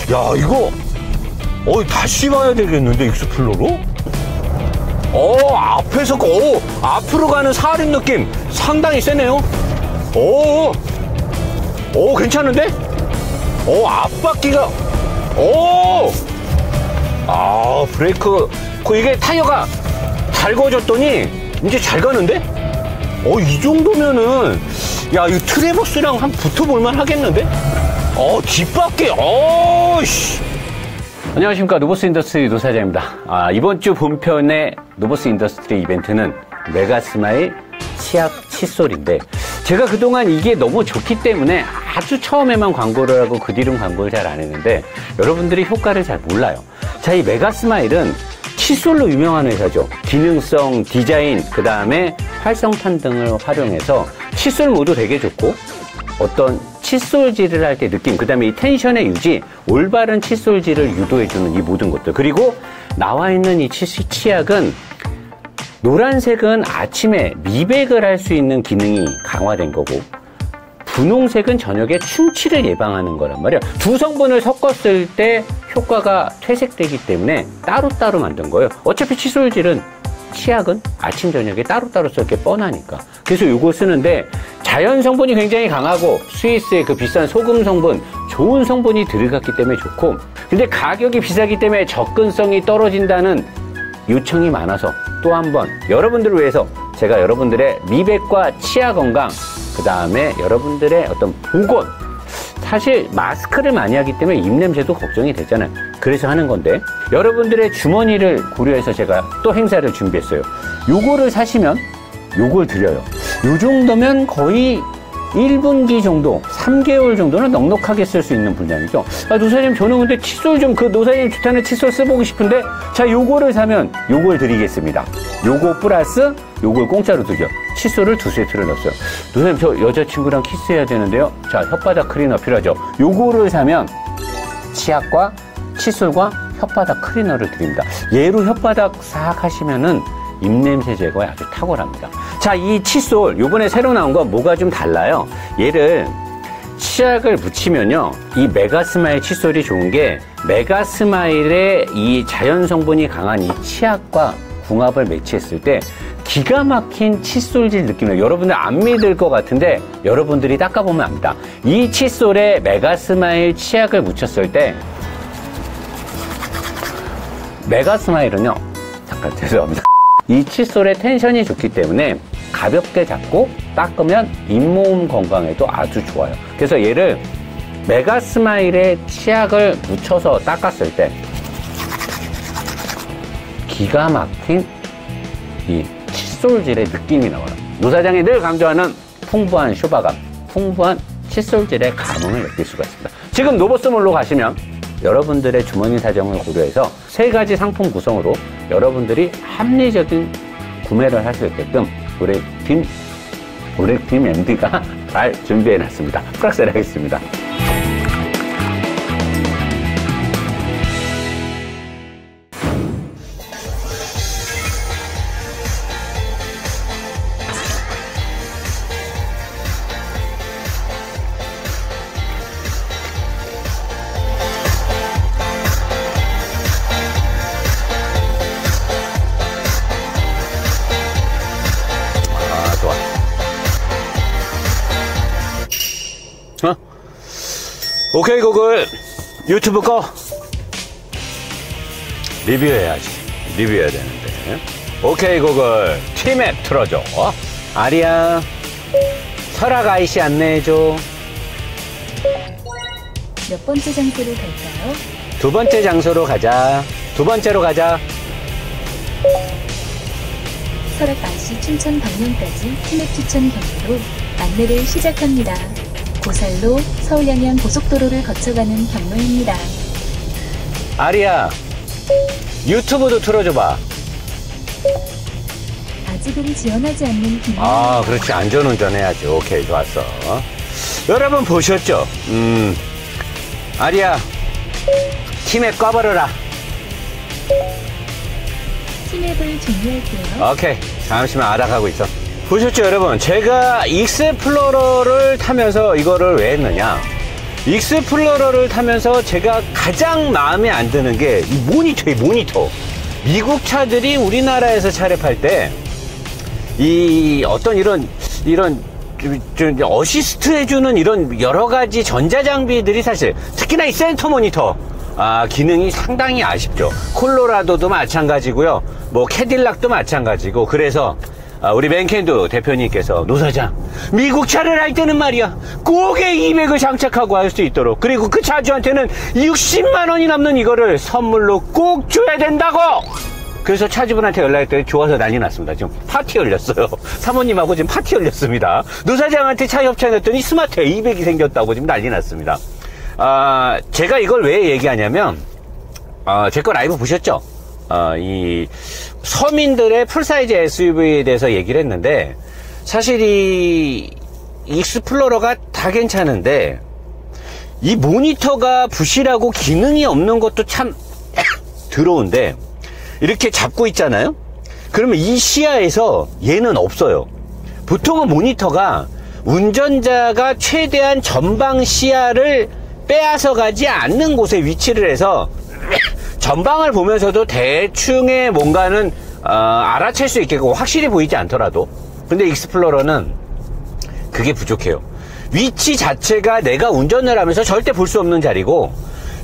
야, 이거, 다시 봐야 되겠는데, 익스플로러? 앞에서, 앞으로 가는 사륜 느낌 상당히 세네요. 괜찮은데? 앞바퀴가, 브레이크, 이게 타이어가 달궈졌더니 이제 잘 가는데? 이 정도면은, 야, 이 트레버스랑 한번 붙어볼만 하겠는데? 뒷바퀴, 씨. 안녕하십니까. 노보스 인더스트리 노사장입니다. 이번 주 본편의 노보스 인더스트리 이벤트는 메가스마일 치약 칫솔인데, 제가 그동안 이게 너무 좋기 때문에 아주 처음에만 광고를 하고 그 뒤로는 광고를 잘 안 했는데, 여러분들이 효과를 잘 몰라요. 자, 이 메가스마일은 칫솔로 유명한 회사죠. 기능성, 디자인, 그 다음에 활성탄 등을 활용해서 칫솔 모두 되게 좋고, 어떤 칫솔질을 할 때 느낌, 그 다음에 이 텐션의 유지, 올바른 칫솔질을 유도해주는 이 모든 것들. 그리고 나와 있는 이 치약은 노란색은 아침에 미백을 할 수 있는 기능이 강화된 거고, 분홍색은 저녁에 충치를 예방하는 거란 말이야. 두 성분을 섞었을 때 효과가 퇴색되기 때문에 따로따로 만든 거예요. 어차피 칫솔질은, 치약은 아침 저녁에 따로따로 쓸 게 뻔하니까. 그래서 이거 쓰는데 자연 성분이 굉장히 강하고 스위스의 그 비싼 소금 성분, 좋은 성분이 들어갔기 때문에 좋고, 근데 가격이 비싸기 때문에 접근성이 떨어진다는 요청이 많아서 또 한 번 여러분들을 위해서 제가 여러분들의 미백과 치아 건강, 그 다음에 여러분들의 어떤 보건, 사실 마스크를 많이 하기 때문에 입냄새도 걱정이 되잖아요. 그래서 하는 건데, 여러분들의 주머니를 고려해서 제가 또 행사를 준비했어요. 요거를 사시면 요걸 드려요. 요 정도면 거의 1분기 정도, 3개월 정도는 넉넉하게 쓸 수 있는 분량이죠. 노사님, 저는 근데 칫솔 좀, 노사님 좋다는 칫솔 써보고 싶은데, 자, 요거를 사면 요걸 드리겠습니다. 요거 플러스 요걸 공짜로 드려. 칫솔을 2세트를 넣었어요. 노사님, 저 여자친구랑 키스해야 되는데요. 자, 혓바닥 클리너 필요하죠. 요거를 사면 치약과 칫솔과 혓바닥 클리너를 드립니다. 얘로 혓바닥 싹 하시면은 입냄새 제거에 아주 탁월합니다. 자, 이 칫솔, 요번에 새로 나온 건 뭐가 좀 달라요. 얘를 치약을 묻히면요, 이 메가스마일 칫솔이 좋은 게, 메가스마일의 이 자연 성분이 강한 이 치약과 궁합을 매치했을 때 기가 막힌 칫솔질 느낌이에요. 여러분들 안 믿을 것 같은데 여러분들이 닦아보면 압니다. 이 칫솔에 메가스마일 치약을 묻혔을 때, 메가스마일은요, 잠깐 죄송합니다. 이 칫솔의 텐션이 좋기 때문에 가볍게 잡고 닦으면 잇몸 건강에도 아주 좋아요. 그래서 얘를 메가스마일에 치약을 묻혀서 닦았을 때 기가 막힌 이 칫솔질의 느낌이 나와요. 노사장이 늘 강조하는 풍부한 쇼바감, 풍부한 칫솔질의 감흥을 느낄 수가 있습니다. 지금 노보스몰로 가시면 여러분들의 주머니 사정을 고려해서 3가지 상품 구성으로 여러분들이 합리적인 구매를 할 수 있게끔 우리 팀 MD가 잘 준비해놨습니다. 프락셀 하겠습니다. 오케이 구글, 유튜브 거 리뷰해야지. 리뷰해야 되는데. 오케이 구글, 티맵 틀어줘. 아리야, 설악 아이씨 안내해줘. 몇 번째 장소로 갈까요? 2번째 장소로 가자. 2번째로 가자. 설악 아이씨 춘천 방면까지 티맵 추천 경로로 안내를 시작합니다. 고살로 서울 양양 고속도로를 거쳐가는 경로입니다. 아리야, 유튜브도 틀어줘봐. 아직은 지원하지 않는 기능. 그렇지. 안전운전 해야지. 오케이, 좋았어. 여러분 보셨죠? 아리야, 티맵 꺼버려라. 티맵을 종료할게요. 오케이, 잠시만 알아가고 있어. 보셨죠 여러분? 제가 익스플로러를 타면서 이거를 왜 했느냐, 익스플로러를 타면서 제가 가장 마음에 안 드는 게 이 모니터예요, 모니터. 미국 차들이 우리나라에서 차를 팔 때 이 어떤 이런 어시스트 해주는 이런 여러 가지 전자장비들이 사실 특히나 이 센터 모니터 기능이 상당히 아쉽죠. 콜로라도도 마찬가지고요. 뭐 캐딜락도 마찬가지고. 그래서 우리 맨켄두 대표님께서 노사장 미국 차를 할 때는 말이야 꼭 A200을 장착하고 할 수 있도록, 그리고 그 차주한테는 60만 원이 남는 이거를 선물로 꼭 줘야 된다고. 그래서 차주분한테 연락했더니 좋아서 난리 났습니다. 지금 파티 열렸어요. 사모님하고 지금 파티 열렸습니다. 노사장한테 차 협찬했더니 스마트 A200이 생겼다고 지금 난리 났습니다. 제가 이걸 왜 얘기하냐면 제 거 라이브 보셨죠? 이 서민들의 풀사이즈 SUV에 대해서 얘기를 했는데, 사실 이 익스플로러가 다 괜찮은데 이 모니터가 부실하고 기능이 없는 것도 참 더러운데, 이렇게 잡고 있잖아요. 그러면 이 시야에서 얘는 없어요. 보통은 모니터가 운전자가 최대한 전방 시야를 빼앗아 가지 않는 곳에 위치를 해서 전방을 보면서도 대충의 뭔가는 알아챌 수 있겠고 확실히 보이지 않더라도. 근데 익스플로러는 그게 부족해요. 위치 자체가 내가 운전을 하면서 절대 볼 수 없는 자리고,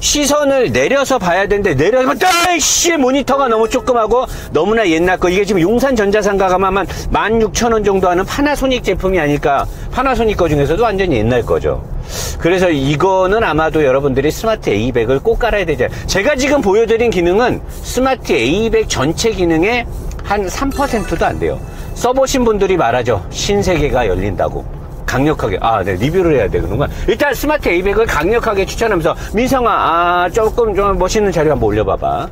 시선을 내려서 봐야 되는데 내려서 아이씨 모니터가 너무 조그마고 너무나 옛날 거. 이게 지금 용산 전자상가 가면 한 16,000원 정도 하는 파나소닉 제품이 아닐까. 파나소닉 거 중에서도 완전히 옛날 거죠. 그래서 이거는 아마도 여러분들이 스마트 A200을 꼭 깔아야 되죠. 제가 지금 보여드린 기능은 스마트 A200 전체 기능의 한 3%도 안 돼요. 써보신 분들이 말하죠. 신세계가 열린다고. 강력하게, 네, 리뷰를 해야 되는구나. 일단 스마트 A200을 강력하게 추천하면서, 민성아, 조금 좀 멋있는 자료 한번 올려봐봐.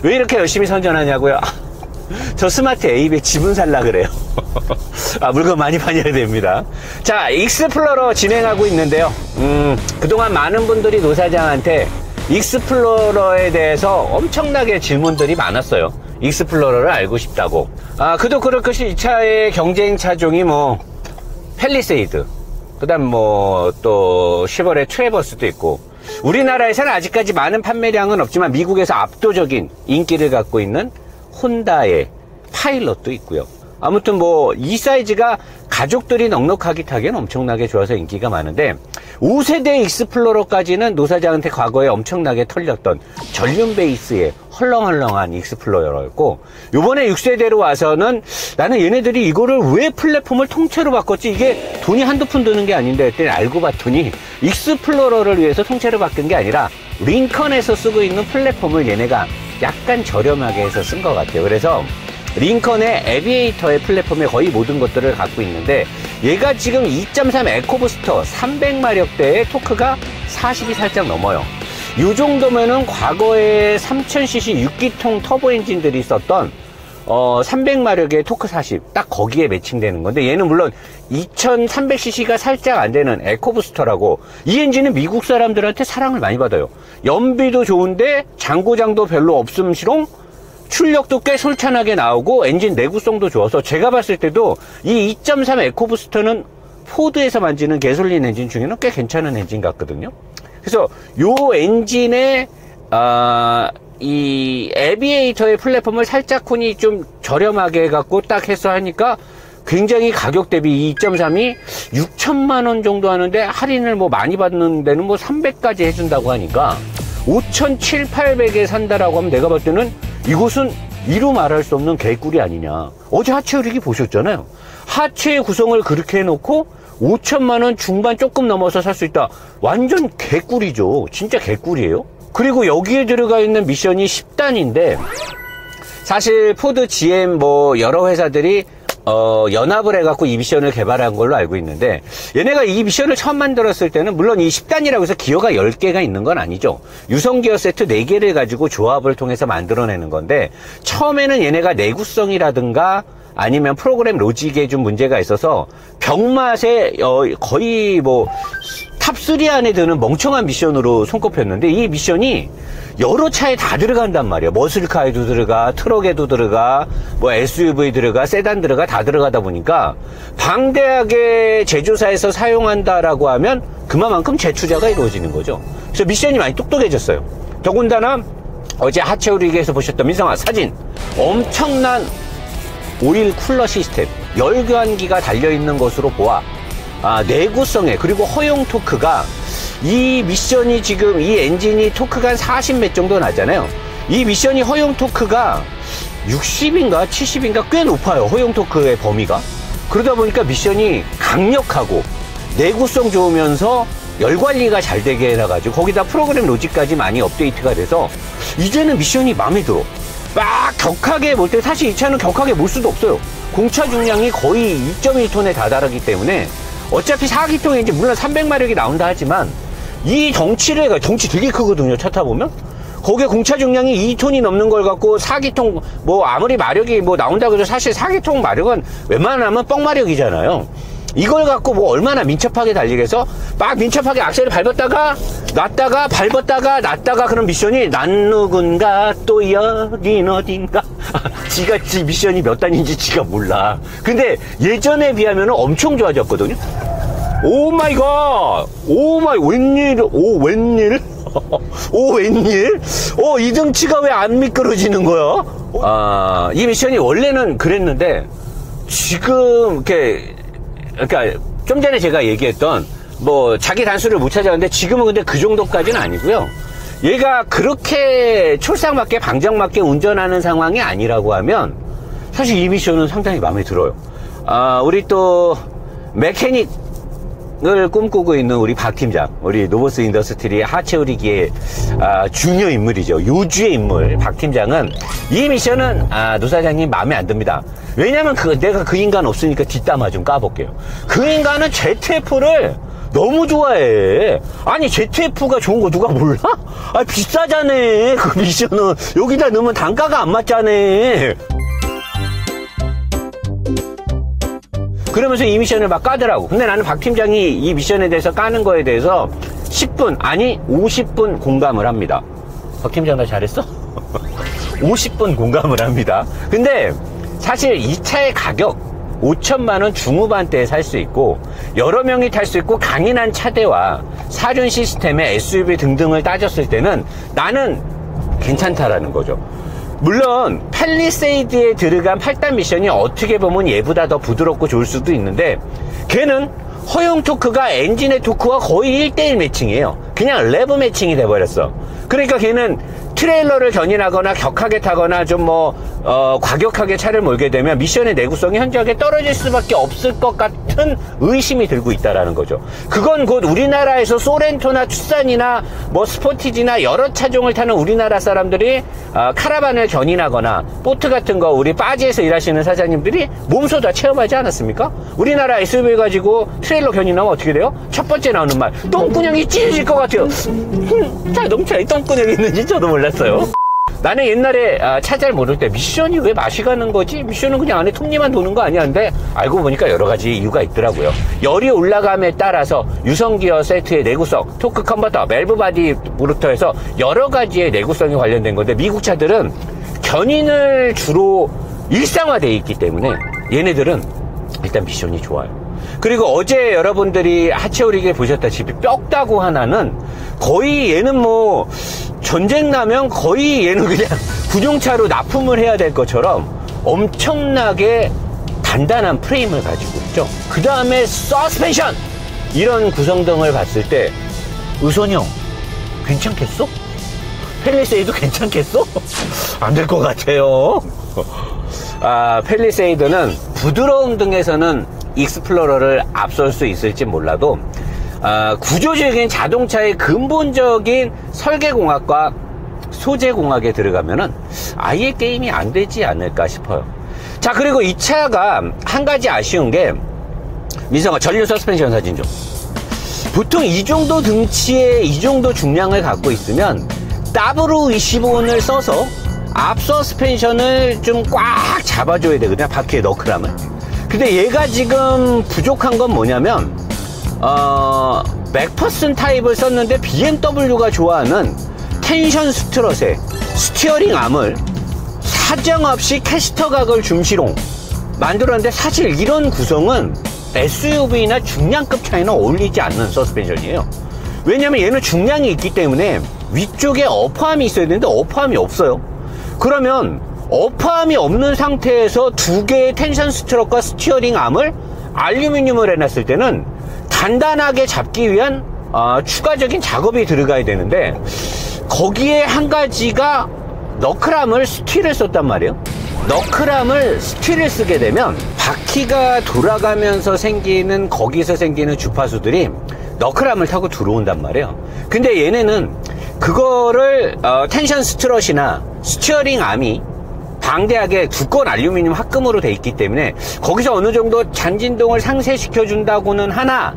왜 이렇게 열심히 선전하냐고요? 저 스마트 A200 지분 살라 그래요. 물건 많이 팔아야 됩니다. 자, 익스플로러 진행하고 있는데요. 그동안 많은 분들이 노사장한테 익스플로러에 대해서 엄청나게 질문들이 많았어요. 익스플로러를 알고 싶다고. 그도 그럴 것이 이 차의 경쟁 차종이 뭐 팰리세이드, 그다음 뭐 또 쉐보레 트래버스도 있고, 우리나라에서는 아직까지 많은 판매량은 없지만 미국에서 압도적인 인기를 갖고 있는 혼다의 파일럿도 있고요. 아무튼 뭐 이 사이즈가 가족들이 넉넉하게 타기엔 엄청나게 좋아서 인기가 많은데, 5세대 익스플로러까지는 노사장한테 과거에 엄청나게 털렸던 전륜 베이스의 헐렁헐렁한 익스플로러였고, 요번에 6세대로 와서는 나는 얘네들이 이거를 왜 플랫폼을 통째로 바꿨지, 이게 돈이 한두 푼 드는 게 아닌데 했더니 알고 봤더니 익스플로러를 위해서 통째로 바꾼 게 아니라 링컨에서 쓰고 있는 플랫폼을 얘네가 약간 저렴하게 해서 쓴 것 같아요. 그래서 링컨의 에비에이터의 플랫폼에 거의 모든 것들을 갖고 있는데, 얘가 지금 2.3 에코부스터 300마력대의 토크가 40이 살짝 넘어요. 이 정도면은 과거에 3000cc 6기통 터보 엔진들이 있었던 300마력의 토크 40, 딱 거기에 매칭되는 건데, 얘는 물론 2300cc가 살짝 안 되는 에코부스터라고, 이 엔진은 미국 사람들한테 사랑을 많이 받아요. 연비도 좋은데 장고장도 별로 없음시롱, 출력도 꽤 솔찬하게 나오고 엔진 내구성도 좋아서, 제가 봤을 때도 이 2.3 에코부스터는 포드에서 만지는 개솔린 엔진 중에는 꽤 괜찮은 엔진 같거든요. 그래서 요 엔진의 이 에비에이터의 플랫폼을 살짝훈이 좀 저렴하게 해갖고 딱 해서 하니까 굉장히 가격 대비 2.3이 6천만 원 정도 하는데, 할인을 뭐 많이 받는 데는 뭐 300까지 해준다고 하니까 5,700~800에 산다라고 하면 내가 볼 때는 이곳은 이루 말할 수 없는 개꿀이 아니냐. 어제 하체 흐르기 보셨잖아요. 하체의 구성을 그렇게 해놓고 5천만 원 중반 조금 넘어서 살 수 있다. 완전 개꿀이죠. 진짜 개꿀이에요. 그리고 여기에 들어가 있는 미션이 10단인데, 사실 포드, GM 뭐 여러 회사들이 연합을 해갖고 이 미션을 개발한 걸로 알고 있는데, 얘네가 이 미션을 처음 만들었을 때는 물론 이 10단이라고 해서 기어가 10개가 있는 건 아니죠. 유성 기어 세트 4개를 가지고 조합을 통해서 만들어내는 건데, 처음에는 얘네가 내구성이라든가 아니면 프로그램 로직에 좀 문제가 있어서 병맛에 거의 뭐 탑3 안에 드는 멍청한 미션으로 손꼽혔는데, 이 미션이 여러 차에 다 들어간단 말이야. 머슬카에도 들어가, 트럭에도 들어가, 뭐 SUV 들어가, 세단 들어가, 다 들어가다 보니까 방대하게 제조사에서 사용한다라고 하면 그만큼 재투자가 이루어지는 거죠. 그래서 미션이 많이 똑똑해졌어요. 더군다나 어제 하체오리기에서 보셨던 민성아 사진, 엄청난 오일 쿨러 시스템, 열교환기가 달려있는 것으로 보아 내구성에, 그리고 허용 토크가, 이 미션이 지금 이 엔진이 토크가 한 40 몇 정도 나잖아요. 이 미션이 허용 토크가 60인가 70인가 꽤 높아요. 허용 토크의 범위가. 그러다 보니까 미션이 강력하고 내구성 좋으면서 열관리가 잘 되게 해놔가지고, 거기다 프로그램 로직까지 많이 업데이트가 돼서 이제는 미션이 마음에 들어. 막 격하게 몰 때, 사실 이 차는 격하게 몰 수도 없어요. 공차 중량이 거의 2.1톤에 다다르기 때문에 어차피 4기통에 이제 물론 300마력이 나온다 하지만, 이 덩치를, 덩치 되게 크거든요, 차 타보면. 거기에 공차 중량이 2톤이 넘는 걸 갖고 4기통, 뭐 아무리 마력이 뭐 나온다고 해도 사실 4기통 마력은 웬만하면 뻥마력이잖아요. 이걸 갖고 뭐 얼마나 민첩하게 달리겠어? 막 민첩하게 악셀을 밟았다가 놨다가 밟았다가 놨다가, 그런 미션이 난 누군가 또 여긴 어딘가 지가 지 미션이 몇 단인지 지가 몰라. 근데 예전에 비하면 엄청 좋아졌거든요. 오 마이 갓, 오 마이, 웬일, 오 웬일, 오 웬일, 이 등치가 왜 안 미끄러지는 거야? 이 미션이 원래는 그랬는데 지금 이렇게, 그러니까 좀 전에 제가 얘기했던 뭐 자기 단수를 못 찾아갔는데, 지금은 근데 그 정도까지는 아니고요. 얘가 그렇게 촐싹맞게 방정맞게 운전하는 상황이 아니라고 하면 사실 이 미션은 상당히 마음에 들어요. 우리 또 메케닉을 꿈꾸고 있는 우리 박 팀장, 우리 노보스 인더스트리 하체오리기의 중요 인물이죠. 요주의 인물 박 팀장은 이 미션은 노 사장님 마음에 안 듭니다. 왜냐면 내가 그 인간 없으니까 뒷담화 좀 까볼게요. 그 인간은 ZF를 너무 좋아해. 아니 ZF가 좋은 거 누가 몰라? 비싸잖아. 그 미션은 여기다 넣으면 단가가 안 맞잖아. 그러면서 이 미션을 막 까더라고. 근데 나는 박 팀장이 이 미션에 대해서 까는 거에 대해서 10분 아니 50분 공감을 합니다. 박 팀장 나 잘했어? 50분 공감을 합니다. 근데 사실 이 차의 가격 5천만 원 중후반대에 살 수 있고, 여러 명이 탈 수 있고, 강인한 차대와 사륜 시스템의 SUV 등등을 따졌을 때는 나는 괜찮다라는 거죠. 물론 팰리세이드에 들어간 8단 미션이 어떻게 보면 얘보다 더 부드럽고 좋을 수도 있는데, 걔는 허용 토크가 엔진의 토크와 거의 1대1 매칭이에요. 그냥 레브 매칭이 돼버렸어. 그러니까 걔는 트레일러를 견인하거나 격하게 타거나 좀 과격하게 차를 몰게 되면 미션의 내구성이 현저하게 떨어질 수밖에 없을 것 같은 의심이 들고 있다라는 거죠. 그건 곧 우리나라에서 소렌토나 투싼이나 뭐 스포티지나 여러 차종을 타는 우리나라 사람들이 카라반을 견인하거나 보트 같은 거 우리 바지에서 일하시는 사장님들이 몸소 다 체험하지 않았습니까? 우리나라 SUV 가지고 트레일러 견인하면 어떻게 돼요? 첫 번째 나오는 말, 똥구녕이 찢어질 것 같아요. 자동차에 똥구녕이 있는지 저도 몰랐어요. 나는 옛날에 차 잘 모를 때 미션이 왜 맛이 가는 거지? 미션은 그냥 안에 톱니만 도는 거 아니야? 근데 알고 보니까 여러 가지 이유가 있더라고요. 열이 올라감에 따라서 유성기어 세트의 내구성, 토크 컨버터, 밸브 바디부터 해서 여러 가지의 내구성이 관련된 건데, 미국 차들은 견인을 주로 일상화되어 있기 때문에 얘네들은 일단 미션이 좋아요. 그리고 어제 여러분들이 하체오리기에 보셨다시피 뼈다구 하나는 거의 얘는 뭐 전쟁 나면 거의 얘는 그냥 군용차로 납품을 해야 될 것처럼 엄청나게 단단한 프레임을 가지고 있죠. 그 다음에 서스펜션, 이런 구성등을 봤을 때 의선이 형 괜찮겠어? 팰리세이드 괜찮겠어? 안 될 것 같아요. 팰리세이드는 부드러운 등에서는 익스플로러를 앞설 수 있을지 몰라도 구조적인 자동차의 근본적인 설계공학과 소재공학에 들어가면은 아예 게임이 안 되지 않을까 싶어요. 자, 그리고 이 차가 한 가지 아쉬운 게, 민성아 전륜 서스펜션 사진 좀. 보통 이 정도 등치에 이 정도 중량을 갖고 있으면 W25를 써서 앞 서스펜션을 좀 꽉 잡아줘야 되거든요, 바퀴에 너클하면. 근데 얘가 지금 부족한 건 뭐냐면 맥퍼슨 타입을 썼는데 BMW가 좋아하는 텐션 스트럿의 스티어링 암을 사정없이 캐스터 각을 중시롱 만들었는데, 사실 이런 구성은 SUV나 중량급 차에는 어울리지 않는 서스펜션이에요. 왜냐면 얘는 중량이 있기 때문에 위쪽에 어퍼함이 있어야 되는데 어퍼함이 없어요. 그러면 어퍼함이 없는 상태에서 두 개의 텐션 스트럿과 스티어링 암을 알루미늄을 해놨을 때는 단단하게 잡기 위한 추가적인 작업이 들어가야 되는데, 거기에 한 가지가 너클암을 스틸을 썼단 말이에요. 너클암을 스틸을 쓰게 되면 바퀴가 돌아가면서 생기는, 거기서 생기는 주파수들이 너클암을 타고 들어온단 말이에요. 근데 얘네는 그거를 텐션 스트럿이나 스티어링 암이 방대하게 두꺼운 알루미늄 합금으로 돼 있기 때문에 거기서 어느 정도 잔진동을 상쇄시켜 준다고는 하나,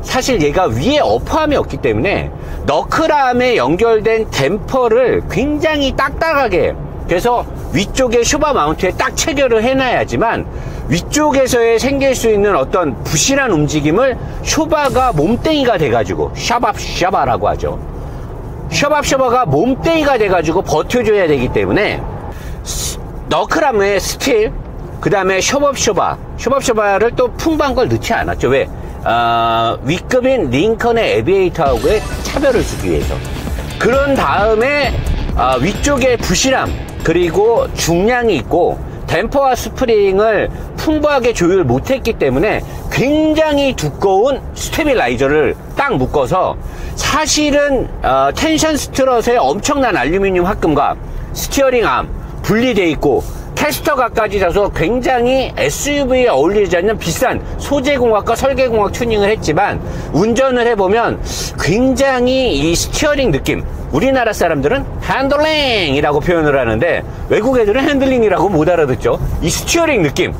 사실 얘가 위에 어퍼함이 없기 때문에 너클암에 연결된 댐퍼를 굉장히 딱딱하게, 그래서 위쪽에 쇼바 마운트에 딱 체결을 해놔야지만 위쪽에서의 생길 수 있는 어떤 부실한 움직임을 쇼바가 몸뚱이가 돼가지고, 샤바라고 하죠. 샤바가 몸뚱이가 돼가지고 버텨줘야 되기 때문에 너클암의 스틸, 그 다음에 쇼바를 또 풍부한 걸 넣지 않았죠. 왜? 위급인 링컨의 에비에이터하고의 차별을 주기 위해서. 그런 다음에 위쪽에 부실함, 그리고 중량이 있고 댐퍼와 스프링을 풍부하게 조율 못했기 때문에 굉장히 두꺼운 스테빌라이저를 딱 묶어서, 사실은 텐션 스트럿의 엄청난 알루미늄 합금과 스티어링 암 분리되어 있고 캐스터각까지 자서 굉장히 SUV에 어울리지 않는 비싼 소재공학과 설계공학 튜닝을 했지만, 운전을 해보면 굉장히 이 스티어링 느낌, 우리나라 사람들은 핸들링이라고 표현을 하는데 외국 애들은 핸들링이라고 못 알아듣죠. 이 스티어링 느낌,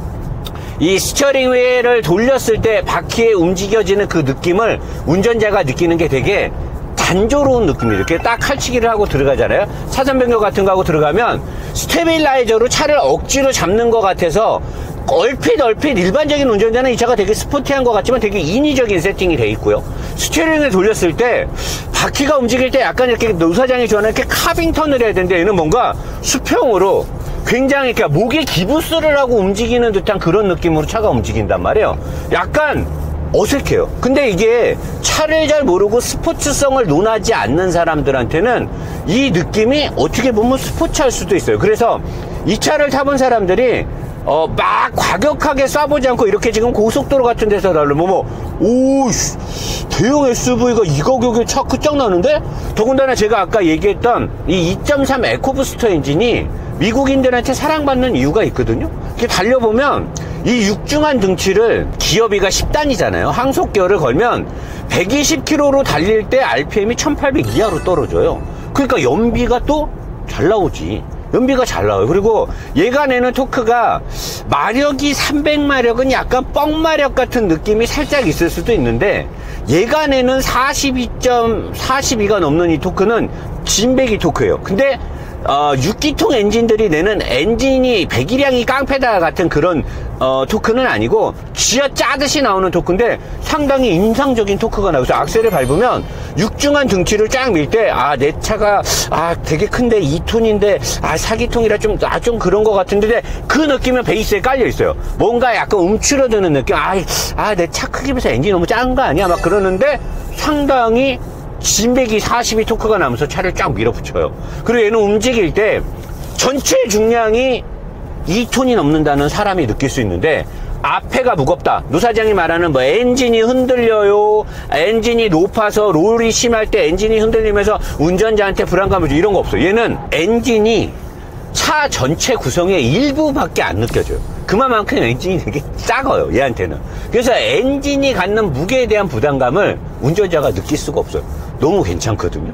이 스티어링 휠을 돌렸을 때 바퀴에 움직여지는 그 느낌을 운전자가 느끼는 게 되게 단조로운 느낌이에요. 이렇게 딱 칼치기를 하고 들어가잖아요. 차선 변경 같은 거 하고 들어가면 스테빌라이저로 차를 억지로 잡는 것 같아서 얼핏 일반적인 운전자는 이 차가 되게 스포티한 것 같지만 되게 인위적인 세팅이 돼 있고요. 스티어링을 돌렸을 때 바퀴가 움직일 때 약간 이렇게 노사장이 좋아하는 이렇게 카빙 턴을 해야 되는데, 얘는 뭔가 수평으로 굉장히 이렇게 목에 기부스를 하고 움직이는 듯한 그런 느낌으로 차가 움직인단 말이에요. 약간 어색해요. 근데 이게 차를 잘 모르고 스포츠성을 논하지 않는 사람들한테는 이 느낌이 어떻게 보면 스포츠할 수도 있어요. 그래서 이 차를 타본 사람들이 막 과격하게 쏴보지 않고 이렇게 지금 고속도로 같은 데서 달리면 대형 SUV가 이 가격에 차 끝장나는데? 더군다나 제가 아까 얘기했던 이 2.3 에코부스터 엔진이 미국인들한테 사랑받는 이유가 있거든요. 이렇게 달려보면 이 육중한 등치를, 기어비가 10단이잖아요. 항속기어를 걸면 120km로 달릴 때 RPM이 1800 이하로 떨어져요. 그러니까 연비가 또 잘 나오지. 연비가 잘 나와요. 그리고 얘가 내는 토크가, 마력이 300마력은 약간 뻥마력 같은 느낌이 살짝 있을 수도 있는데, 얘가 내는 42가 넘는 이 토크는 진배기 토크예요. 근데 6기통 엔진들이 내는 엔진이 배기량이 깡패다 같은 그런 토크는 아니고 쥐어 짜듯이 나오는 토크인데 상당히 인상적인 토크가 나와서 악셀을 밟으면 육중한 등치를 쫙 밀 때 내 차가 되게 큰데 2톤인데 4기통이라 좀 그런 것 같은데, 그 느낌은 베이스에 깔려 있어요. 뭔가 약간 움츠러드는 느낌. 내 차 크기 비해서 엔진이 너무 작은 거 아니야? 막 그러는데 상당히 진배기 42 토크가 나면서 차를 쫙 밀어붙여요. 그리고 얘는 움직일 때 전체 중량이 2톤이 넘는다는 사람이 느낄 수 있는데, 앞에가 무겁다, 노사장이 말하는 엔진이 흔들려요, 엔진이 높아서 롤이 심할 때 엔진이 흔들리면서 운전자한테 불안감을 줘, 이런 거 없어요. 얘는 엔진이 차 전체 구성의 일부밖에 안 느껴져요. 그만큼 엔진이 되게 작아요, 얘한테는. 그래서 엔진이 갖는 무게에 대한 부담감을 운전자가 느낄 수가 없어요. 너무 괜찮거든요.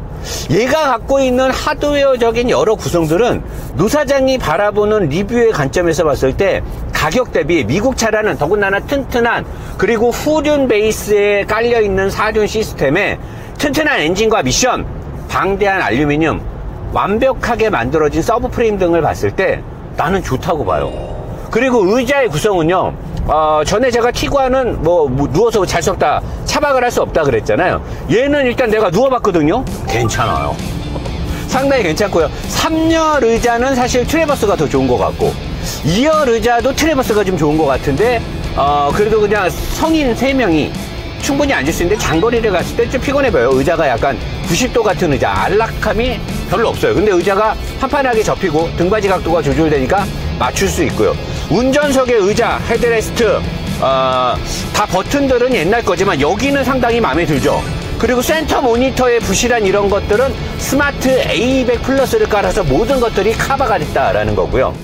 얘가 갖고 있는 하드웨어적인 여러 구성들은 노사장이 바라보는 리뷰의 관점에서 봤을 때 가격 대비 미국 차라는 더군다나 튼튼한, 그리고 후륜 베이스에 깔려있는 사륜 시스템에 튼튼한 엔진과 미션, 방대한 알루미늄, 완벽하게 만들어진 서브프레임 등을 봤을 때 나는 좋다고 봐요. 그리고 의자의 구성은요, 전에 제가 티구안은 뭐 누워서 잘 수 없다, 차박을 할 수 없다 그랬잖아요. 얘는 일단 내가 누워봤거든요. 괜찮아요. 상당히 괜찮고요. 3열 의자는 사실 트래버스가 더 좋은 것 같고, 2열 의자도 트래버스가 좀 좋은 것 같은데, 그래도 그냥 성인 3명이 충분히 앉을 수 있는데 장거리를 갔을 때 좀 피곤해 보여요. 의자가 약간 90도 같은 의자, 안락함이 별로 없어요. 근데 의자가 판판하게 접히고 등받이 각도가 조절되니까 맞출 수 있고요. 운전석의 의자, 헤드레스트, 다 버튼들은 옛날 거지만 여기는 상당히 마음에 들죠. 그리고 센터 모니터의 부실한 이런 것들은 스마트 A200 플러스를 깔아서 모든 것들이 커버가 됐다라는 거고요.